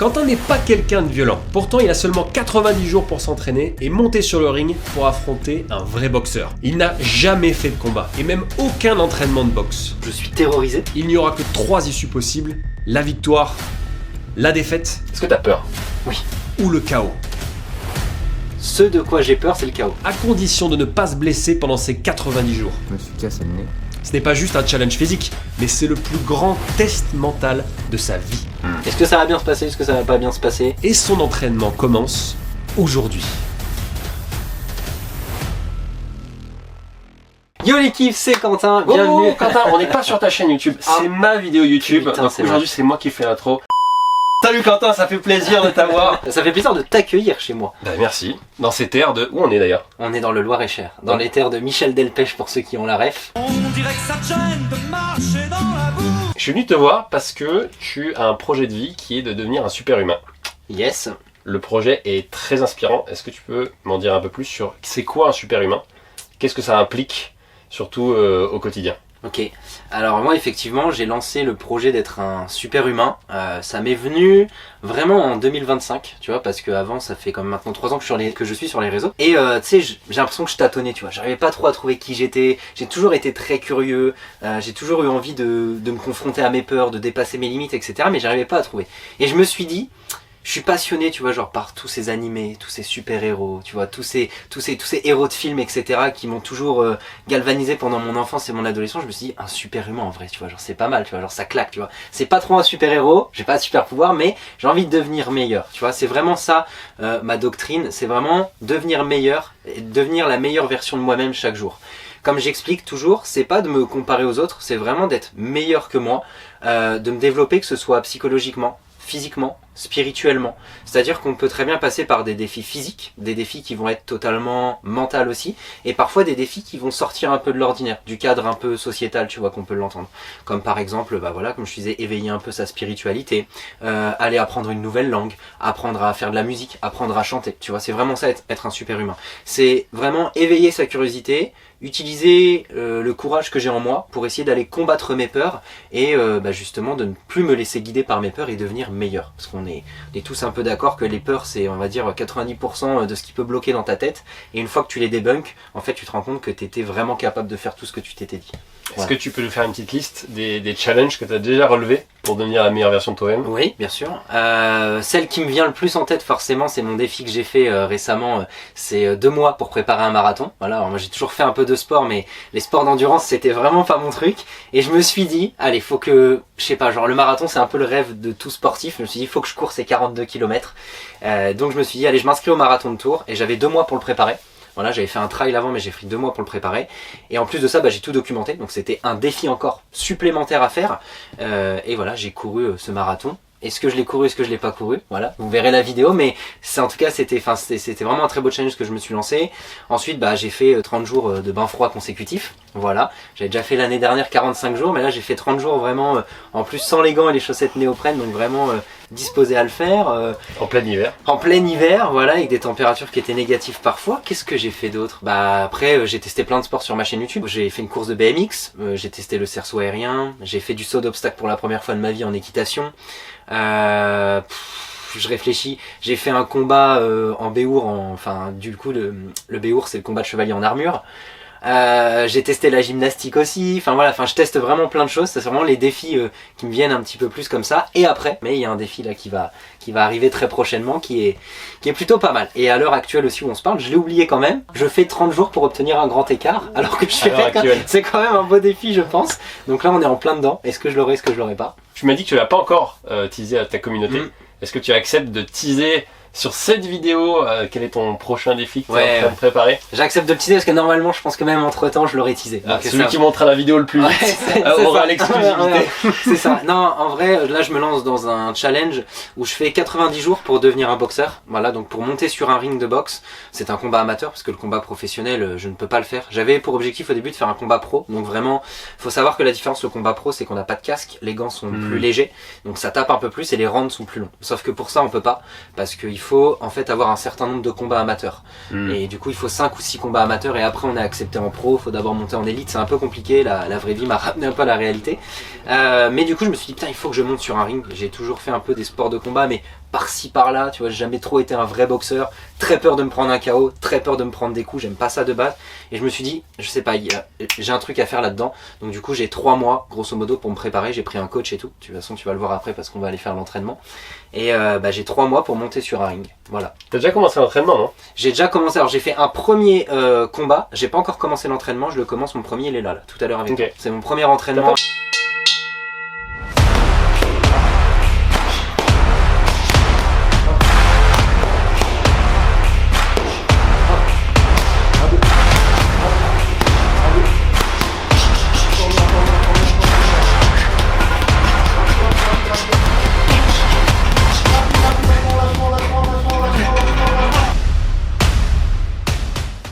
Quentin n'est pas quelqu'un de violent, pourtant il a seulement 90 jours pour s'entraîner et monter sur le ring pour affronter un vrai boxeur. Il n'a jamais fait de combat, et même aucun entraînement de boxe. Je suis terrorisé. Il n'y aura que 3 issues possibles, la victoire, la défaite... Est-ce que t'as peur? Oui. ...ou le chaos. Ce de quoi j'ai peur, c'est le chaos. À condition de ne pas se blesser pendant ces 90 jours. Je me suis cassé le nez. Ce n'est pas juste un challenge physique, mais c'est le plus grand test mental de sa vie. Est-ce que ça va bien se passer? Est-ce que ça va pas bien se passer? Et son entraînement commence aujourd'hui. Yo l'équipe, c'est Quentin, bienvenue. Oh, Quentin, on n'est pas sur ta chaîne YouTube, c'est ma vidéo YouTube. Putain, Donc c'est aujourd'hui c'est moi qui fais l'intro. Salut Quentin, ça fait plaisir de t'avoir. Ça fait plaisir de t'accueillir chez moi. Bah merci. Dans ces terres de... Où on est d'ailleurs? On est dans le Loir-et-Cher, dans les terres de Michel Delpech pour ceux qui ont la ref. On dirait que ça te gêne de marcher dans la boue. Je suis venu te voir parce que tu as un projet de vie qui est de devenir un super humain. Yes. Le projet est très inspirant. Est-ce que tu peux m'en dire un peu plus sur c'est quoi un super humain? Qu'est-ce que ça implique, surtout au quotidien? Ok, alors moi effectivement j'ai lancé le projet d'être un super humain, ça m'est venu vraiment en 2025, tu vois, parce que avant ça fait comme maintenant 3 ans que je suis sur les réseaux, et tu sais j'ai l'impression que je tâtonnais, tu vois, j'arrivais pas trop à trouver qui j'étais, j'ai toujours été très curieux, j'ai toujours eu envie de me confronter à mes peurs, de dépasser mes limites, etc., mais j'arrivais pas à trouver, et je me suis dit, je suis passionné, tu vois, genre par tous ces animés, tous ces super-héros, tu vois, tous ces héros de films, etc. qui m'ont toujours galvanisé pendant mon enfance et mon adolescence. Je me suis dit, un super-humain en vrai, tu vois, genre c'est pas mal, tu vois, genre ça claque, tu vois. C'est pas trop un super-héros, j'ai pas de super-pouvoir, mais j'ai envie de devenir meilleur, tu vois. C'est vraiment ça, ma doctrine, c'est vraiment devenir meilleur, et devenir la meilleure version de moi-même chaque jour. Comme j'explique toujours, c'est pas de me comparer aux autres, c'est vraiment d'être meilleur que moi, de me développer, que ce soit psychologiquement, physiquement, spirituellement. C'est-à-dire qu'on peut très bien passer par des défis physiques, des défis qui vont être totalement mentaux aussi, et parfois des défis qui vont sortir un peu de l'ordinaire, du cadre un peu sociétal, tu vois, qu'on peut l'entendre. Comme par exemple, bah voilà, comme je disais, éveiller un peu sa spiritualité, aller apprendre une nouvelle langue, apprendre à faire de la musique, apprendre à chanter, tu vois, c'est vraiment ça être un super humain. C'est vraiment éveiller sa curiosité, utiliser le courage que j'ai en moi pour essayer d'aller combattre mes peurs et bah justement de ne plus me laisser guider par mes peurs et devenir meilleur. Parce qu'on est tous un peu d'accord que les peurs c'est on va dire 90% de ce qui peut bloquer dans ta tête, et une fois que tu les débunks, en fait tu te rends compte que tu étais vraiment capable de faire tout ce que tu t'étais dit. Est-ce que tu peux nous faire une petite liste des challenges que tu as déjà relevés pour devenir la meilleure version de toi-même? Oui, bien sûr. Celle qui me vient le plus en tête forcément, c'est mon défi que j'ai fait récemment, c'est 2 mois pour préparer un marathon. Voilà, alors moi j'ai toujours fait un peu de sport, mais les sports d'endurance c'était vraiment pas mon truc, et je me suis dit, allez, faut que, je sais pas, genre le marathon c'est un peu le rêve de tout sportif, je me suis dit, faut que je cours ces 42 km, donc je me suis dit, allez, je m'inscris au marathon de Tours, et j'avais 2 mois pour le préparer. Voilà, j'avais fait un trail avant, mais j'ai pris 2 mois pour le préparer. Et en plus de ça, bah, j'ai tout documenté. Donc c'était un défi encore supplémentaire à faire. Et voilà, j'ai couru ce marathon. Est-ce que je l'ai couru, est-ce que je l'ai pas couru? Voilà, vous verrez la vidéo, mais en tout cas c'était vraiment un très beau challenge que je me suis lancé. Ensuite bah, j'ai fait 30 jours de bain froid consécutifs. Voilà, j'avais déjà fait l'année dernière 45 jours, mais là j'ai fait 30 jours vraiment, en plus sans les gants et les chaussettes néoprène, donc vraiment disposé à le faire. En plein hiver. En plein hiver, voilà, avec des températures qui étaient négatives parfois. Qu'est-ce que j'ai fait d'autre? Bah après j'ai testé plein de sports sur ma chaîne YouTube. J'ai fait une course de BMX, j'ai testé le cerceau aérien, j'ai fait du saut d'obstacle pour la première fois de ma vie en équitation. Je réfléchis, j'ai fait un combat en béour, enfin du coup le béour c'est le combat de chevalier en armure. J'ai testé la gymnastique aussi, enfin voilà, je teste vraiment plein de choses, c'est vraiment les défis qui me viennent un petit peu plus comme ça. Et après, mais il y a un défi là qui va arriver très prochainement qui est plutôt pas mal. Et à l'heure actuelle aussi où on se parle, je l'ai oublié quand même, je fais 30 jours pour obtenir un grand écart, alors que c'est quand même un beau défi je pense. Donc là on est en plein dedans, est-ce que je l'aurai, est-ce que je l'aurai pas? Tu m'as dit que tu l'as pas encore teasé à ta communauté. Est-ce que tu acceptes de teaser sur cette vidéo quel est ton prochain défi que tu es en train de préparer? J'accepte de le teaser parce que normalement je pense que même entre temps je l'aurais teasé. Celui qui montrera la vidéo le plus vite aura l'exclusivité. C'est ça. Non, en vrai là je me lance dans un challenge où je fais 90 jours pour devenir un boxeur. Voilà, donc pour monter sur un ring de boxe. C'est un combat amateur parce que le combat professionnel je ne peux pas le faire. J'avais pour objectif au début de faire un combat pro. Donc vraiment faut savoir que la différence le combat pro c'est qu'on n'a pas de casque, les gants sont plus légers, donc ça tape un peu plus et les rounds sont plus longs. Sauf que pour ça on peut pas, parce qu'il faut en fait avoir un certain nombre de combats amateurs. Et du coup il faut 5 ou 6 combats amateurs et après on est accepté en pro, il faut d'abord monter en élite, c'est un peu compliqué, la vraie vie m'a ramené un peu à la réalité. Mais du coup je me suis dit putain il faut que je monte sur un ring. J'ai toujours fait un peu des sports de combat mais par-ci par-là, tu vois, j'ai jamais trop été un vrai boxeur, très peur de me prendre un KO, très peur de me prendre des coups, j'aime pas ça de base, et je me suis dit, je sais pas, j'ai un truc à faire là-dedans, donc du coup j'ai 3 mois, grosso modo, pour me préparer, j'ai pris un coach et tout, de toute façon tu vas le voir après parce qu'on va aller faire l'entraînement, et j'ai 3 mois pour monter sur un ring, voilà. T'as déjà commencé l'entraînement, non? J'ai déjà commencé, alors j'ai fait un premier combat, j'ai pas encore commencé l'entraînement, je le commence, mon premier il est là, tout à l'heure avec toi. C'est mon premier entraînement.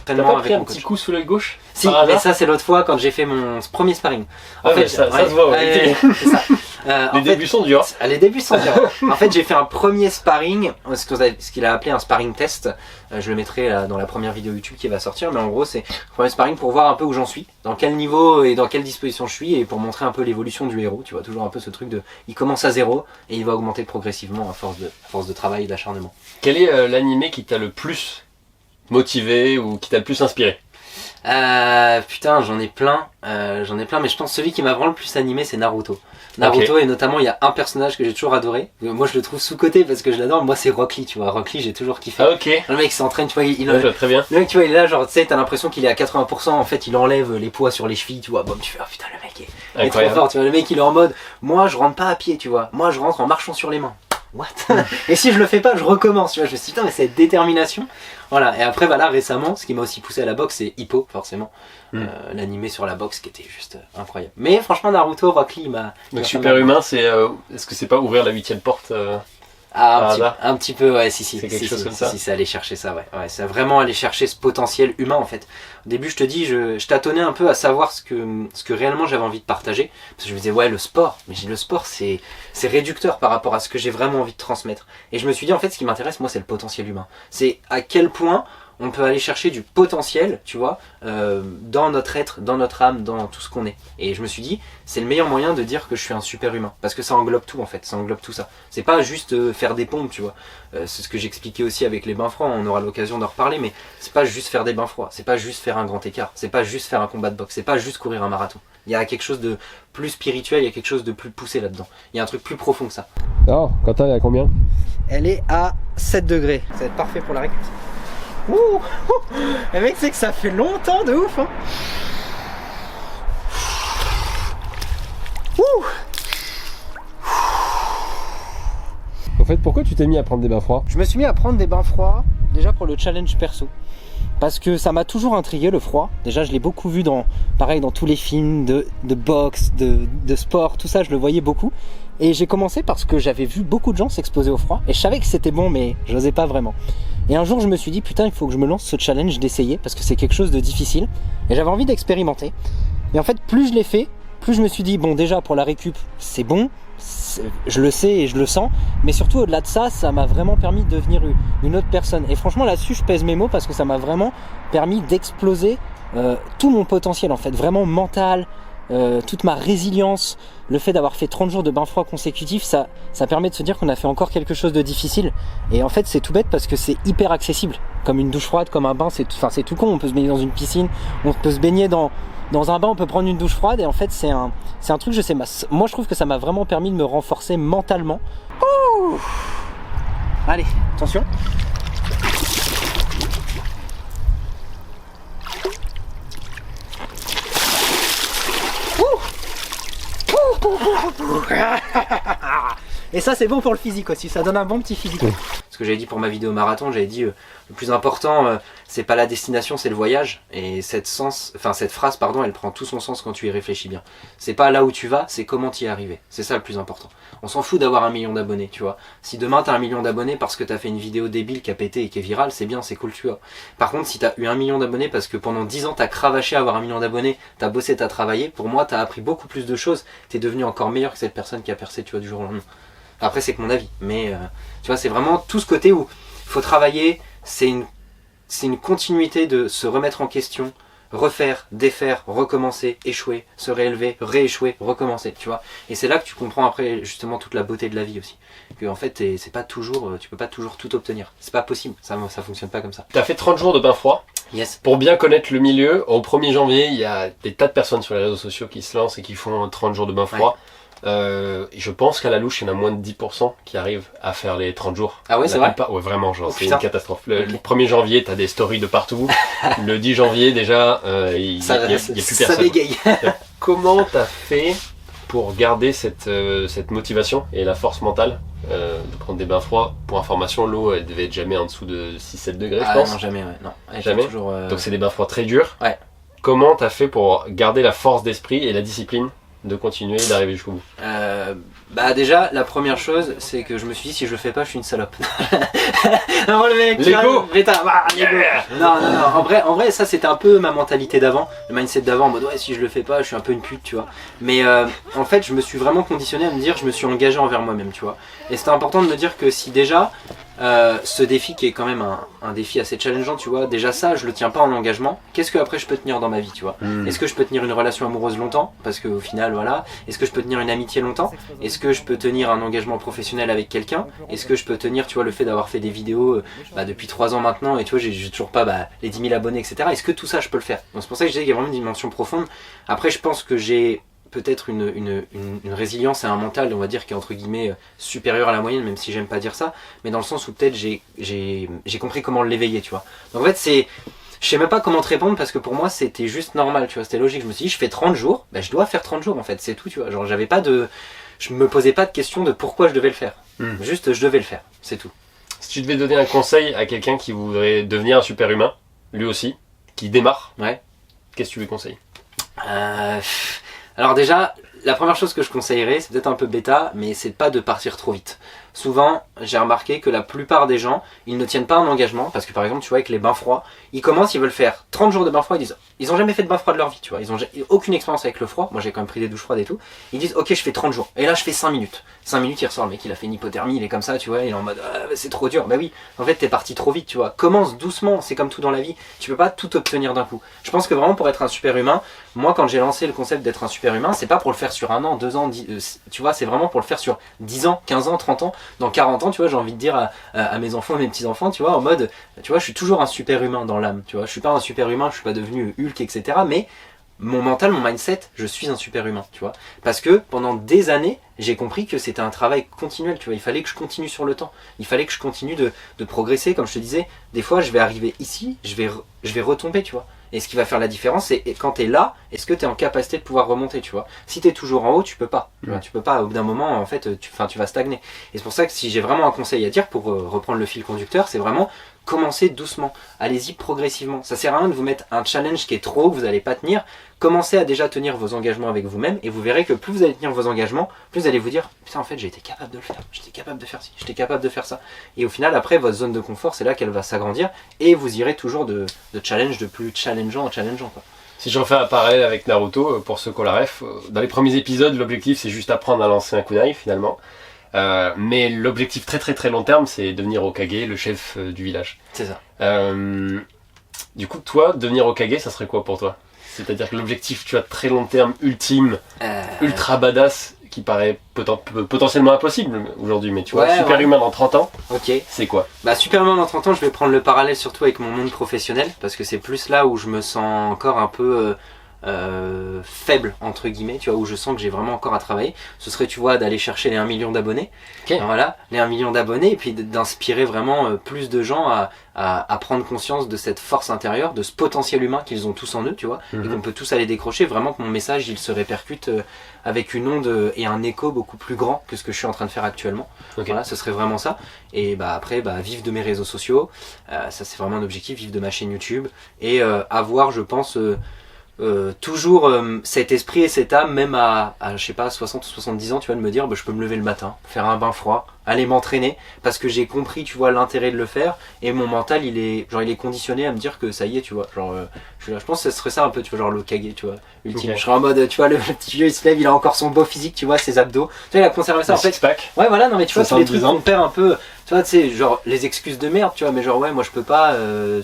T'as pas pris un petit coup sous l'œil gauche? Si, mais ça c'est l'autre fois quand j'ai fait mon premier sparring. En fait, ça se voit, ouais. C'est ça. Les débuts sont durs. Les débuts sont durs. En fait, j'ai fait un premier sparring, ce qu'il a appelé un sparring test. Je le mettrai dans la première vidéo YouTube qui va sortir, mais en gros, c'est un premier sparring pour voir un peu où j'en suis, dans quel niveau et dans quelle disposition je suis, et pour montrer un peu l'évolution du héros. Tu vois, toujours un peu ce truc de, il commence à 0 et il va augmenter progressivement à force de travail et d'acharnement. Quel est l'animé qui t'a le plus motivé ou qui t'a le plus inspiré? Putain, j'en ai plein, mais je pense que celui qui m'a vraiment le plus animé, c'est Naruto. Naruto, et notamment il y a un personnage que j'ai toujours adoré. Moi je le trouve sous-côté parce que je l'adore. Moi c'est Rock Lee, tu vois. Rock Lee, j'ai toujours kiffé. Ah, ok. Le mec s'entraîne, tu vois, très bien. Le mec, tu vois, il est là, genre, tu sais, t'as l'impression qu'il est à 80%. En fait, il enlève les poids sur les chevilles, tu vois. Bon, tu fais, oh putain, le mec est trop fort, tu vois. Le mec, il est en mode, moi je rentre pas à pied, tu vois. Moi je rentre en marchant sur les mains. What? Et si je le fais pas, je recommence, tu vois. Je me suis dit, putain, mais cette détermination. Voilà. Et après, voilà, récemment, ce qui m'a aussi poussé à la boxe, c'est Hippo, forcément. L'animé sur la boxe qui était juste incroyable. Mais franchement, Naruto, Rock Lee m'a. Donc super humain, c'est est-ce que c'est pas ouvrir la 8ème porte un petit peu, ouais, si. C'est quelque chose comme ça. Si, c'est aller chercher ça, ouais. C'est vraiment aller chercher ce potentiel humain, en fait. Au début, je te dis, je tâtonnais un peu à savoir ce que réellement j'avais envie de partager. Parce que je me disais, ouais, le sport. Mais j'ai dit, le sport, c'est réducteur par rapport à ce que j'ai vraiment envie de transmettre. Et je me suis dit, en fait, ce qui m'intéresse, moi, c'est le potentiel humain. C'est à quel point on peut aller chercher du potentiel, tu vois, dans notre être, dans notre âme, dans tout ce qu'on est. Et je me suis dit, c'est le meilleur moyen de dire que je suis un super humain. Parce que ça englobe tout, en fait, ça englobe tout ça. C'est pas juste faire des pompes, tu vois. C'est ce que j'expliquais aussi avec les bains froids, on aura l'occasion d'en reparler, mais c'est pas juste faire des bains froids, c'est pas juste faire un grand écart, c'est pas juste faire un combat de boxe, c'est pas juste courir un marathon. Il y a quelque chose de plus spirituel, il y a quelque chose de plus poussé là-dedans. Il y a un truc plus profond que ça. Alors, Quentin, elle est à combien? Elle est à 7 degrés, ça va être parfait pour la récup. Ouh, le mec, c'est que ça fait longtemps de ouf, hein. Ouh. En fait, pourquoi tu t'es mis à prendre des bains froids? Je me suis mis à prendre des bains froids, déjà pour le challenge perso. Parce que ça m'a toujours intrigué, le froid. Déjà, je l'ai beaucoup vu dans tous les films de boxe, de sport, tout ça, je le voyais beaucoup. Et j'ai commencé parce que j'avais vu beaucoup de gens s'exposer au froid. Et je savais que c'était bon, mais je n'osais pas vraiment. Et un jour, je me suis dit, putain, il faut que je me lance ce challenge d'essayer, parce que c'est quelque chose de difficile. Et j'avais envie d'expérimenter. Et en fait, plus je l'ai fait, plus je me suis dit, bon, déjà, pour la récup, c'est bon. Je le sais et je le sens, mais surtout au-delà de ça, ça m'a vraiment permis de devenir une autre personne. Et franchement là-dessus je pèse mes mots parce que ça m'a vraiment permis d'exploser tout mon potentiel en fait, vraiment mental, toute ma résilience. Le fait d'avoir fait 30 jours de bain froid consécutifs, ça permet de se dire qu'on a fait encore quelque chose de difficile. Et en fait c'est tout bête parce que c'est hyper accessible, comme une douche froide, comme un bain, c'est tout con. On peut se baigner dans une piscine, on peut se baigner dans un bain, on peut prendre une douche froide, et en fait c'est un truc, je sais, moi je trouve que ça m'a vraiment permis de me renforcer mentalement. Ouh. Allez, attention. Et ça c'est bon pour le physique aussi, ça donne un bon petit physique. Ce que j'avais dit pour ma vidéo marathon, j'avais dit le plus important c'est pas la destination, c'est le voyage. Et cette phrase pardon, elle prend tout son sens quand tu y réfléchis bien. C'est pas là où tu vas, c'est comment t'y es arrivé. C'est ça le plus important. On s'en fout d'avoir 1 million d'abonnés, tu vois. Si demain t'as 1 million d'abonnés parce que t'as fait une vidéo débile qui a pété et qui est virale, c'est bien, c'est cool, tu vois. Par contre, si t'as eu 1 million d'abonnés parce que pendant 10 ans t'as cravaché à avoir 1 million d'abonnés, t'as bossé, t'as travaillé, pour moi t'as appris beaucoup plus de choses, t'es devenu encore meilleur que cette personne qui a percé, tu vois, du jour au lendemain. Après c'est que mon avis, mais tu vois, c'est vraiment tout ce côté où il faut travailler, c'est une continuité de se remettre en question, refaire, défaire, recommencer, échouer, se réélever, rééchouer, recommencer, tu vois. Et c'est là que tu comprends après justement toute la beauté de la vie aussi. Que en fait, c'est pas toujours, tu peux pas toujours tout obtenir. C'est pas possible, ça fonctionne pas comme ça. T'as fait 30 jours de bain froid. Yes. Pour bien connaître le milieu, au 1er janvier, il y a des tas de personnes sur les réseaux sociaux qui se lancent et qui font 30 jours de bain froid. Et je pense qu'à la louche, il y en a moins de 10% qui arrivent à faire les 30 jours. Ah ouais, c'est vrai? Ouais, vraiment, genre, c'est une catastrophe. Le 1er janvier, t'as des stories de partout. Le 10 janvier, déjà, il y a plus personne. Ça bégaye. Comment t'as fait pour garder cette motivation et la force mentale de prendre des bains froids? Pour information, l'eau, elle devait être jamais en dessous de 6-7 degrés, je pense. Non, jamais, ouais. Non. Jamais. Toujours, Donc c'est des bains froids très durs. Ouais. Comment t'as fait pour garder la force d'esprit et la discipline de continuer et d'arriver jusqu'au bout? Bah déjà, la première chose, c'est que je me suis dit, si je le fais pas, je suis une salope. Non, le mec, Lego. Non, en vrai, ça c'était un peu ma mentalité d'avant, le mindset d'avant, en mode ouais, si je le fais pas, je suis un peu une pute, tu vois. Mais en fait, je me suis vraiment conditionné à me dire, je me suis engagé envers moi-même, tu vois. Et c'était important de me dire que si déjà, ce défi qui est quand même un défi assez challengeant, tu vois, déjà ça, je le tiens pas en engagement, qu'est-ce que après je peux tenir dans ma vie, tu vois. Est-ce que je peux tenir une relation amoureuse longtemps? Parce qu'au final, voilà. Est-ce que je peux tenir une amitié longtemps? Est-ce que je peux tenir un engagement professionnel avec quelqu'un? Est-ce que je peux tenir, tu vois, le fait d'avoir fait des vidéos depuis 3 ans maintenant et tu vois, j'ai toujours pas les 10 000 abonnés, etc. Est-ce que tout ça, je peux le faire? Donc c'est pour ça que je disais qu'il y a vraiment une dimension profonde. Après, je pense que j'ai peut-être une résilience et un mental, on va dire, qui est entre guillemets supérieur à la moyenne, même si j'aime pas dire ça, mais dans le sens où peut-être j'ai compris comment l'éveiller, tu vois. Donc en fait, je sais même pas comment te répondre parce que pour moi c'était juste normal, tu vois, c'était logique. Je me suis dit, je fais 30 jours, bah, je dois faire 30 jours en fait, c'est tout, tu vois. Genre je me posais pas de question de pourquoi je devais le faire. Juste, je devais le faire, c'est tout. Si tu devais donner un conseil à quelqu'un qui voudrait devenir un super humain, lui aussi, qui démarre, qu'est-ce que tu lui conseilles? Alors déjà, la première chose que je conseillerais, c'est peut-être un peu bêta, mais c'est pas de partir trop vite. Souvent, j'ai remarqué que la plupart des gens, ils ne tiennent pas un engagement, parce que par exemple, tu vois, avec les bains froids, ils commencent, ils veulent faire 30 jours de bains froids, ils disent, ils ont jamais fait de bain froid de leur vie, tu vois, ils ont aucune expérience avec le froid, moi j'ai quand même pris des douches froides et tout, ils disent, ok, je fais 30 jours, et là je fais 5 minutes. 5 minutes, il ressort, le mec, il a fait une hypothermie, il est comme ça, tu vois, il est en mode, c'est trop dur. Bah oui, en fait, t'es parti trop vite, tu vois. Commence doucement, c'est comme tout dans la vie, tu peux pas tout obtenir d'un coup. Je pense que vraiment, pour être un super humain, moi, quand j'ai lancé le concept d'être un super humain, c'est pas pour le faire sur 1 an, 2 ans, 10, tu vois, c'est vraiment pour le faire sur 10 ans, 15 ans, 30 ans, dans 40 ans, tu vois, j'ai envie de dire à mes enfants, à mes petits-enfants, tu vois, en mode, tu vois, je suis toujours un super humain dans l'âme, tu vois, je suis pas un super humain, je suis pas devenu Hulk, etc., mais mon mental, mon mindset, je suis un super humain, tu vois, parce que pendant des années, j'ai compris que c'était un travail continuel, tu vois, il fallait que je continue sur le temps, il fallait que je continue de progresser, comme je te disais, des fois, je vais arriver ici, je vais retomber, tu vois. Et ce qui va faire la différence, c'est quand tu es là, est-ce que tu es en capacité de pouvoir remonter, tu vois. Si tu es toujours en haut, tu peux pas. Tu peux pas, au bout d'un moment, en fait, tu vas stagner. Et c'est pour ça que si j'ai vraiment un conseil à dire, pour reprendre le fil conducteur, c'est vraiment commencez doucement. Allez-y progressivement. Ça sert à rien de vous mettre un challenge qui est trop haut, que vous n'allez pas tenir. Commencez à déjà tenir vos engagements avec vous-même et vous verrez que plus vous allez tenir vos engagements, plus vous allez vous dire putain, en fait, j'ai été capable de le faire. J'étais capable de faire ci, j'étais capable de faire ça. Et au final, après, votre zone de confort, c'est là qu'elle va s'agrandir et vous irez toujours de challenge de plus challengeant en challengeant, quoi. Si je refais un parallèle avec Naruto, pour ceux qui ont la ref, dans les premiers épisodes, l'objectif c'est juste apprendre à lancer un kunai finalement. Mais l'objectif très très très long terme, c'est devenir Hokage, le chef du village. C'est ça. Du coup, toi, devenir Hokage, ça serait quoi pour toi? C'est-à-dire que l'objectif, tu as très long terme, ultime, ultra badass, qui paraît potentiellement impossible aujourd'hui, mais tu vois, super humain dans 30 ans, c'est quoi? Bah, super humain dans 30 ans, je vais prendre le parallèle surtout avec mon monde professionnel, parce que c'est plus là où je me sens encore un peu faible, entre guillemets, tu vois, où je sens que j'ai vraiment encore à travailler. Ce serait, tu vois, d'aller chercher les 1 million d'abonnés. Voilà, les 1 million d'abonnés, et puis d'inspirer vraiment plus de gens à prendre conscience de cette force intérieure, de ce potentiel humain qu'ils ont tous en eux, tu vois, et qu'on peut tous aller décrocher, vraiment que mon message, il se répercute avec une onde et un écho beaucoup plus grand que ce que je suis en train de faire actuellement. Voilà, ce serait vraiment ça. Et bah après, vivre de mes réseaux sociaux, ça c'est vraiment un objectif, vivre de ma chaîne YouTube, et avoir, je pense, toujours cet esprit et cette âme, même à je sais pas, 60 ou 70 ans, tu vois, de me dire, je peux me lever le matin, faire un bain froid, aller m'entraîner, parce que j'ai compris, tu vois, l'intérêt de le faire, et mon mental, il est conditionné à me dire que ça y est, tu vois, genre, je pense que ce serait ça un peu, tu vois, genre l'Hokage, tu vois, ultime. Je serais en mode, tu vois, le petit vieux, il se lève, il a encore son beau physique, tu vois, ses abdos, tu vois, il a conservé ça, en fait. Six-pack. Ouais, voilà, non, mais tu vois, tous les trucs ans. qu'on perd un peu, tu vois, tu sais, genre, les excuses de merde, tu vois, mais genre, ouais, moi, je peux pas,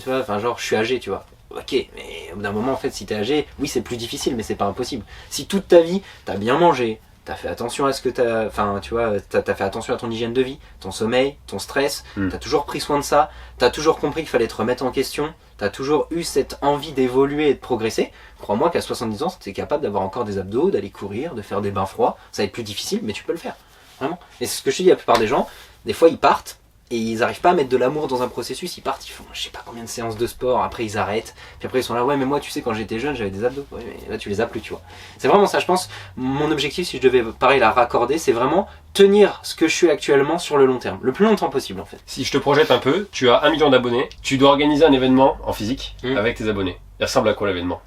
tu vois, enfin, genre, je suis âgé, tu vois. Ok, mais au bout d'un moment, en fait, si t'es âgé, oui, c'est plus difficile, mais c'est pas impossible. Si toute ta vie, t'as bien mangé, t'as fait attention à ce que t'as... Enfin, tu vois, t'as fait attention à ton hygiène de vie, ton sommeil, ton stress, t'as toujours pris soin de ça, t'as toujours compris qu'il fallait te remettre en question, t'as toujours eu cette envie d'évoluer et de progresser, crois-moi qu'à 70 ans, t'es capable d'avoir encore des abdos, d'aller courir, de faire des bains froids, ça va être plus difficile, mais tu peux le faire. Vraiment. Et c'est ce que je te dis, la plupart des gens, des fois, ils partent, et ils arrivent pas à mettre de l'amour dans un processus, ils partent, ils font je sais pas combien de séances de sport, après ils arrêtent, puis après ils sont là, ouais mais moi tu sais quand j'étais jeune j'avais des abdos, ouais mais là tu les as plus tu vois. C'est vraiment ça je pense, mon objectif si je devais pareil la raccorder, c'est vraiment tenir ce que je suis actuellement sur le long terme, le plus longtemps possible en fait. Si je te projette un peu, tu as 1 million d'abonnés, tu dois organiser un événement en physique avec tes abonnés. Il ressemble à quoi l'événement?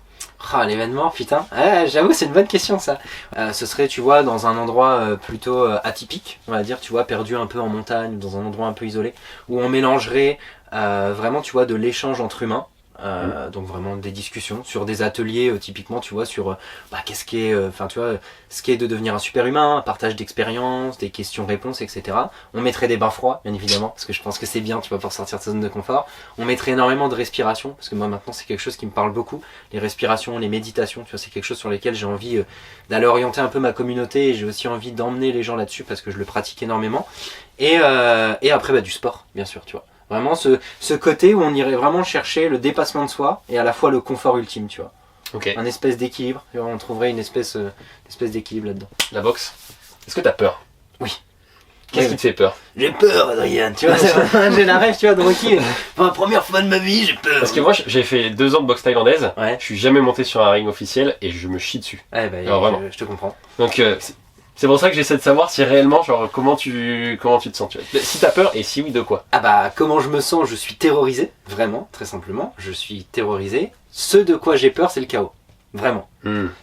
Ah l'événement putain, j'avoue c'est une bonne question ça. Ce serait tu vois dans un endroit plutôt atypique, on va dire tu vois perdu un peu en montagne, dans un endroit un peu isolé, où on mélangerait vraiment tu vois de l'échange entre humains. Donc vraiment des discussions sur des ateliers typiquement tu vois sur qu'est-ce qui est enfin tu vois ce qui est de devenir un super humain, un partage d'expériences, des questions-réponses etc. On mettrait des bains froids bien évidemment parce que je pense que c'est bien tu vois pour sortir de sa zone de confort. On mettrait énormément de respiration parce que moi maintenant c'est quelque chose qui me parle beaucoup, les respirations, les méditations tu vois c'est quelque chose sur lesquels j'ai envie d'aller orienter un peu ma communauté et j'ai aussi envie d'emmener les gens là-dessus parce que je le pratique énormément et après du sport bien sûr tu vois. Vraiment ce côté où on irait vraiment chercher le dépassement de soi et à la fois le confort ultime, tu vois. Ok. Un espèce d'équilibre, on trouverait une espèce d'équilibre là-dedans. La boxe. Est-ce que t'as peur? Oui. Qu'est-ce qui te fait peur? J'ai peur, Adrien, tu vois, j'ai la rêve, tu vois, de Rocky. Pour la première fois de ma vie, j'ai peur. Parce que moi, j'ai fait 2 ans de boxe thaïlandaise, ouais. Je suis jamais monté sur un ring officiel et je me chie dessus. Alors, vraiment. Je te comprends. Donc, c'est pour ça que j'essaie de savoir si réellement, genre, comment tu te sens, tu vois. Si t'as peur et si oui, de quoi? Comment je me sens, je suis terrorisé, vraiment, très simplement. Je suis terrorisé. Ce de quoi j'ai peur, c'est le chaos. Vraiment.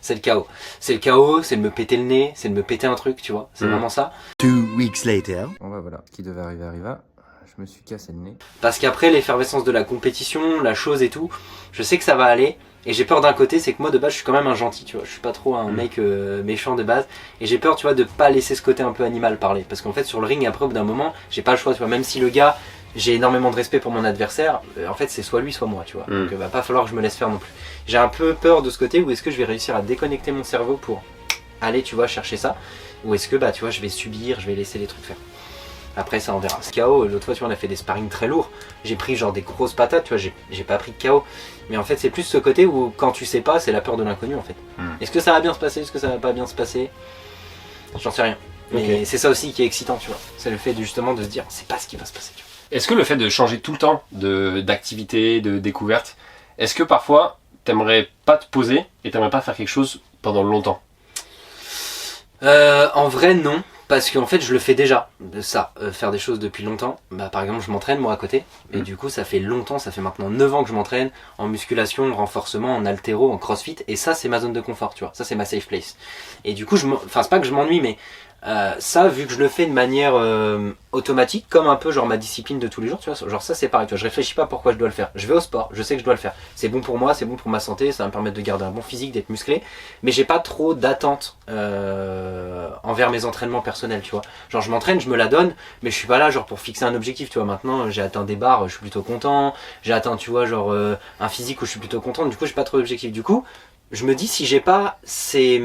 C'est le chaos. C'est le chaos, c'est de me péter le nez, c'est de me péter un truc, tu vois. C'est vraiment ça. 2 weeks later. Bon voilà, ce qui devait arriver arriva. Je me suis cassé le nez. Parce qu'après l'effervescence de la compétition, la chose et tout, je sais que ça va aller. Et j'ai peur d'un côté, c'est que moi de base je suis quand même un gentil, tu vois. Je suis pas trop un mec méchant de base. Et j'ai peur, tu vois, de pas laisser ce côté un peu animal parler. Parce qu'en fait sur le ring, après au bout d'un moment, j'ai pas le choix, tu vois. Même si le gars, j'ai énormément de respect pour mon adversaire, en fait c'est soit lui, soit moi, tu vois. Donc va pas falloir que je me laisse faire non plus. J'ai un peu peur de ce côté où est-ce que je vais réussir à déconnecter mon cerveau pour aller, tu vois, chercher ça. Ou est-ce que, tu vois, je vais subir, je vais laisser les trucs faire. Après ça on verra. Ce KO, l'autre fois tu vois on a fait des sparring très lourds. J'ai pris genre des grosses patates, tu vois, j'ai pas pris de KO. Mais en fait c'est plus ce côté où quand tu sais pas, c'est la peur de l'inconnu en fait. Est-ce que ça va bien se passer, est-ce que ça va pas bien se passer? J'en sais rien. Mais c'est ça aussi qui est excitant, tu vois. C'est le fait justement de se dire, c'est pas ce qui va se passer, tu vois. Est-ce que le fait de changer tout le temps d'activité, de découverte, est-ce que parfois t'aimerais pas te poser et t'aimerais pas faire quelque chose pendant longtemps? En vrai non. Parce qu'en fait je le fais déjà, faire des choses depuis longtemps. Par exemple je m'entraîne moi à côté, et du coup ça fait longtemps, ça fait maintenant 9 ans que je m'entraîne en musculation, en renforcement, en haltéro, en crossfit, et ça c'est ma zone de confort, tu vois, ça c'est ma safe place. Et du coup, c'est pas que je m'ennuie, mais ça vu que je le fais de manière automatique, comme un peu genre ma discipline de tous les jours, tu vois, genre ça c'est pareil, tu vois, je réfléchis pas pourquoi je dois le faire, je vais au sport, je sais que je dois le faire, c'est bon pour moi, c'est bon pour ma santé, ça va me permettre de garder un bon physique, d'être musclé, mais j'ai pas trop d'attente envers mes entraînements personnels, tu vois, genre je m'entraîne, je me la donne, mais je suis pas là genre pour fixer un objectif, tu vois, maintenant j'ai atteint des barres, je suis plutôt content, j'ai atteint tu vois genre un physique où je suis plutôt content, du coup j'ai pas trop d'objectifs, du coup je me dis si j'ai pas ces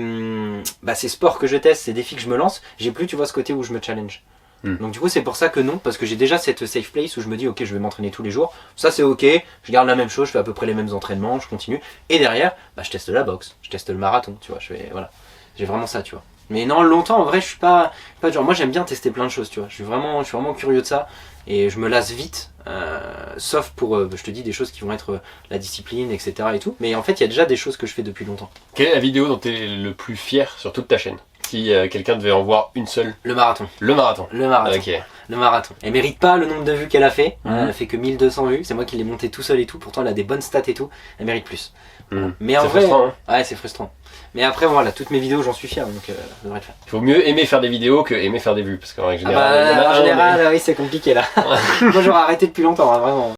sports que je teste, ces défis que je me lance, j'ai plus tu vois ce côté où je me challenge. Donc du coup c'est pour ça que non, parce que j'ai déjà cette safe place où je me dis ok je vais m'entraîner tous les jours, ça c'est ok, je garde la même chose, je fais à peu près les mêmes entraînements, je continue, et derrière je teste la boxe, je teste le marathon, tu vois, voilà, j'ai vraiment ça tu vois. Mais non, longtemps en vrai je suis pas genre, moi j'aime bien tester plein de choses tu vois, je suis vraiment curieux de ça, et je me lasse vite, sauf pour, je te dis, des choses qui vont être la discipline, etc. et tout, mais en fait il y a déjà des choses que je fais depuis longtemps. Quelle est la vidéo dont tu es le plus fier sur toute ta chaîne? Si quelqu'un devait en voir une seule? Le marathon. Le marathon. Le marathon. Ok. Le marathon. Elle mérite pas le nombre de vues qu'elle a fait. Elle a fait que 1200 vues. C'est moi qui l'ai monté tout seul et tout. Pourtant, elle a des bonnes stats et tout. Elle mérite plus. Mais en vrai, frustrant, hein. Ouais, c'est frustrant. Mais après, voilà, toutes mes vidéos, j'en suis fier. Donc, ça devrait le faire. Il vaut mieux aimer faire des vidéos que aimer faire des vues. Parce qu'en général, oui, c'est compliqué là. Moi, j'aurais arrêté depuis longtemps, hein, vraiment.